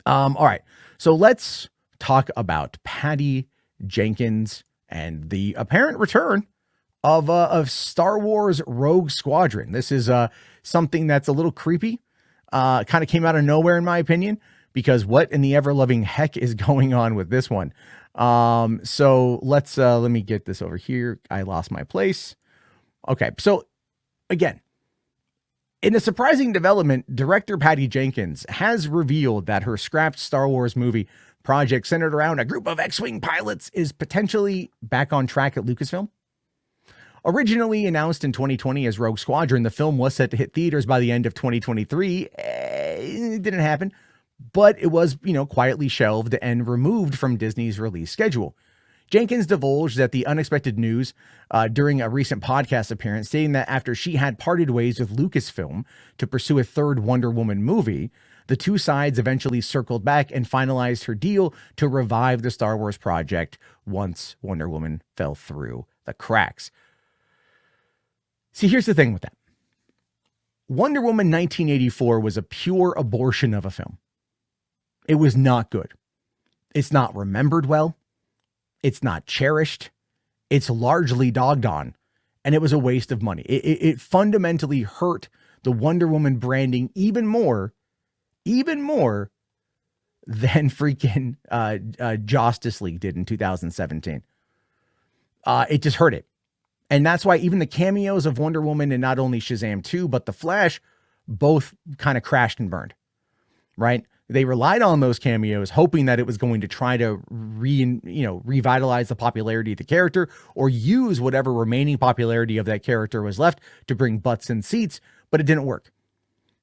All right. So let's talk about Patty Jenkins and the apparent return of Star Wars Rogue Squadron. This is something that's a little creepy. Kind of came out of nowhere, in my opinion, because what in the ever-loving heck is going on with this one? So let me get this over here. I lost my place. Okay, so again, in a surprising development, director Patty Jenkins has revealed that her scrapped Star Wars movie project centered around a group of X-Wing pilots is potentially back on track at Lucasfilm. Originally announced in 2020 as Rogue Squadron, the film was set to hit theaters by the end of 2023. It didn't happen, but it was, quietly shelved and removed from Disney's release schedule. Jenkins divulged that the unexpected news during a recent podcast appearance, stating that after she had parted ways with Lucasfilm to pursue a third Wonder Woman movie, the two sides eventually circled back and finalized her deal to revive the Star Wars project once Wonder Woman fell through the cracks. See, here's the thing with that. Wonder Woman 1984 was a pure abortion of a film. It was not good. It's not remembered well. It's not cherished. It's largely dogged on. And it was a waste of money. It fundamentally hurt the Wonder Woman branding even more than freaking Justice League did in 2017. It just hurt it. And that's why even the cameos of Wonder Woman and not only Shazam 2, but The Flash, both kind of crashed and burned, right? They relied on those cameos, hoping that it was going to try to revitalize the popularity of the character or use whatever remaining popularity of that character was left to bring butts in seats, but it didn't work.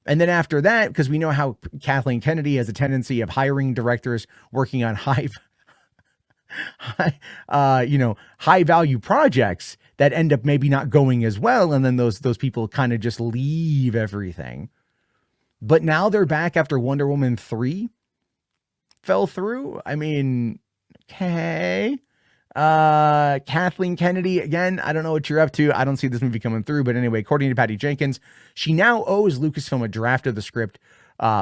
And then after that, because we know how Kathleen Kennedy has a tendency of hiring directors working on high value projects that end up maybe not going as well. And then those people kind of just leave everything. But now they're back after Wonder Woman 3 fell through. I mean, okay. Kathleen Kennedy, again, I don't know what you're up to. I don't see this movie coming through. But anyway, according to Patty Jenkins, she now owes Lucasfilm a draft of the script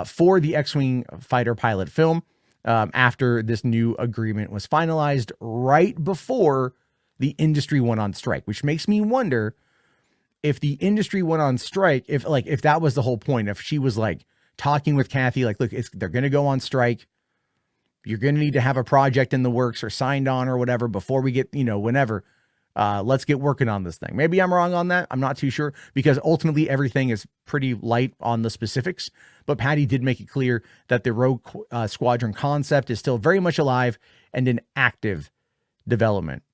for the X-Wing fighter pilot film after this new agreement was finalized right before the industry went on strike, which makes me wonder if the industry went on strike, if that was the whole point, if she was like talking with Kathy, like, look, they're going to go on strike. You're going to need to have a project in the works or signed on or whatever before we get, whenever, let's get working on this thing. Maybe I'm wrong on that. I'm not too sure because ultimately everything is pretty light on the specifics, but Patty did make it clear that the Rogue Squadron concept is still very much alive and in active development.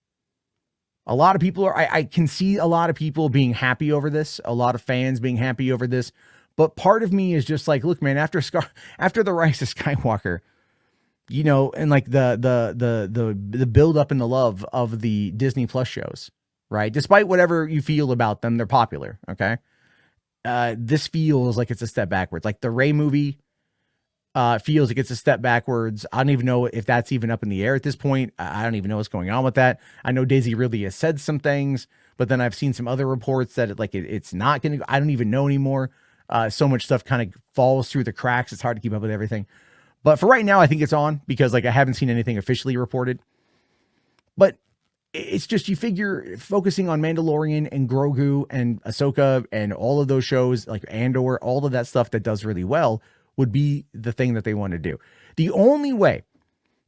A lot of people I can see a lot of people being happy over this, a lot of fans being happy over this, but part of me is just like, look, man, after the Rise of Skywalker, and like the build up and the love of the Disney Plus shows, right? Despite whatever you feel about them, they're popular. Okay. This feels like it's a step backwards. Like the Rey movie feels like it's a step backwards. I don't even know if that's even up in the air at this point. I don't even know what's going on with that. I know Daisy Ridley has said some things, but then I've seen some other reports that it's not going to, I don't even know anymore. So much stuff kind of falls through the cracks. It's hard to keep up with everything. But for right now, I think it's on because I haven't seen anything officially reported. But it's just, you figure focusing on Mandalorian and Grogu and Ahsoka and all of those shows like Andor, all of that stuff that does really well would be the thing that they want to do. The only way,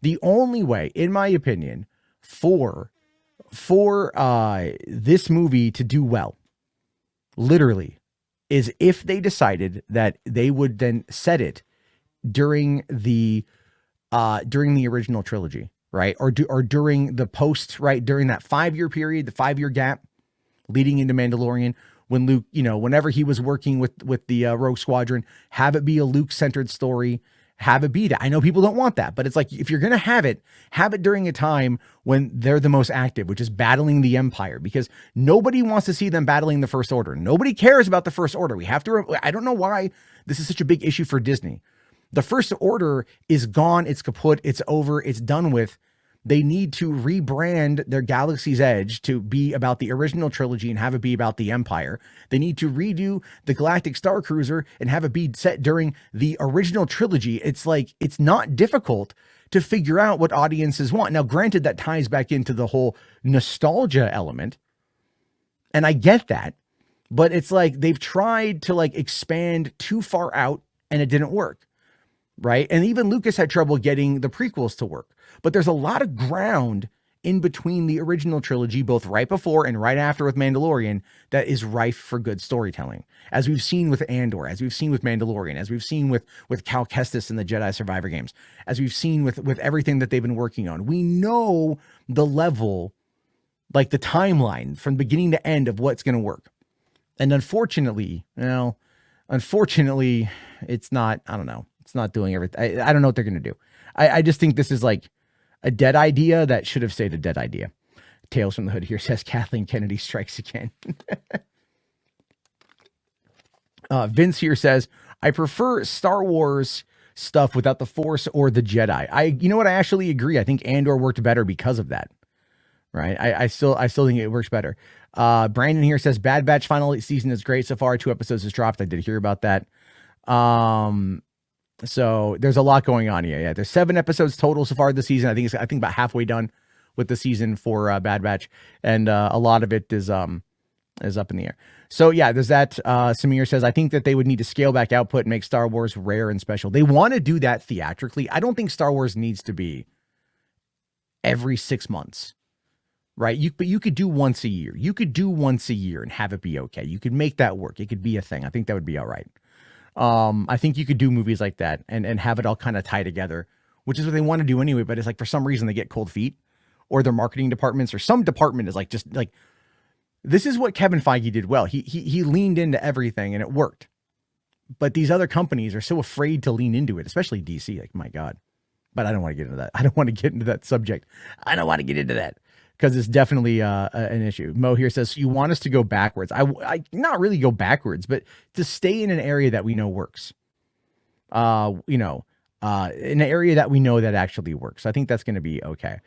in my opinion, for this movie to do well, literally, is if they decided that they would then set it during the original trilogy, right? Or during the post, right? During that 5-year period, the 5-year gap leading into Mandalorian, when Luke, whenever he was working with the Rogue Squadron, have it be a Luke-centered story, have it be that. I know people don't want that, but it's like, if you're going to have it during a time when they're the most active, which is battling the Empire, because nobody wants to see them battling the First Order. Nobody cares about the First Order. I don't know why this is such a big issue for Disney. The First Order is gone. It's kaput. It's over. It's done with. They need to rebrand their Galaxy's Edge to be about the original trilogy and have it be about the Empire. They need to redo the Galactic Star Cruiser and have it be set during the original trilogy. It's like, it's not difficult to figure out what audiences want. Now, granted, that ties back into the whole nostalgia element, and I get that, but it's like they've tried to like expand too far out and it didn't work. Right. And even Lucas had trouble getting the prequels to work. But there's a lot of ground in between the original trilogy, both right before and right after with Mandalorian, that is rife for good storytelling. As we've seen with Andor, as we've seen with Mandalorian, as we've seen with Cal Kestis in the Jedi Survivor games, as we've seen with everything that they've been working on. We know the level, like the timeline from beginning to end of what's going to work. And unfortunately, it's not, I don't know. It's not doing everything. I don't know what they're going to do. I just think this is like a dead idea that should have stayed a dead idea. Tales from the Hood here says Kathleen Kennedy strikes again. Vince here says, I prefer Star Wars stuff without the Force or the Jedi. You know what? I actually agree. I think Andor worked better because of that. Right. I still think it works better. Brandon here says Bad Batch final season is great so far. 2 episodes has dropped. I did hear about that. So there's a lot going on here. Yeah, there's 7 episodes total so far this season. I think about halfway done with the season for Bad Batch, and a lot of it is up in the air. So yeah, there's that. Samir says I think that they would need to scale back output and make Star Wars rare and special. They want to do that theatrically. I don't think Star Wars needs to be every 6 months. Right. But you could do once a year. You could do once a year and have it be okay. You could make that work. It could be a thing. I think that would be all right. I think you could do movies like that and have it all kind of tie together, which is what they want to do anyway. But it's like, for some reason they get cold feet, or their marketing departments or some department is like, just like, this is what Kevin Feige did well. He leaned into everything and it worked. But these other companies are so afraid to lean into it, especially DC. Like, my God. But I don't want to get into that. I don't want to get into that subject. I don't want to get into that, because it's definitely an issue. Mo here says, you want us to go backwards. I not really go backwards, but to stay in an area that we know works. In an area that we know that actually works. I think that's going to be okay.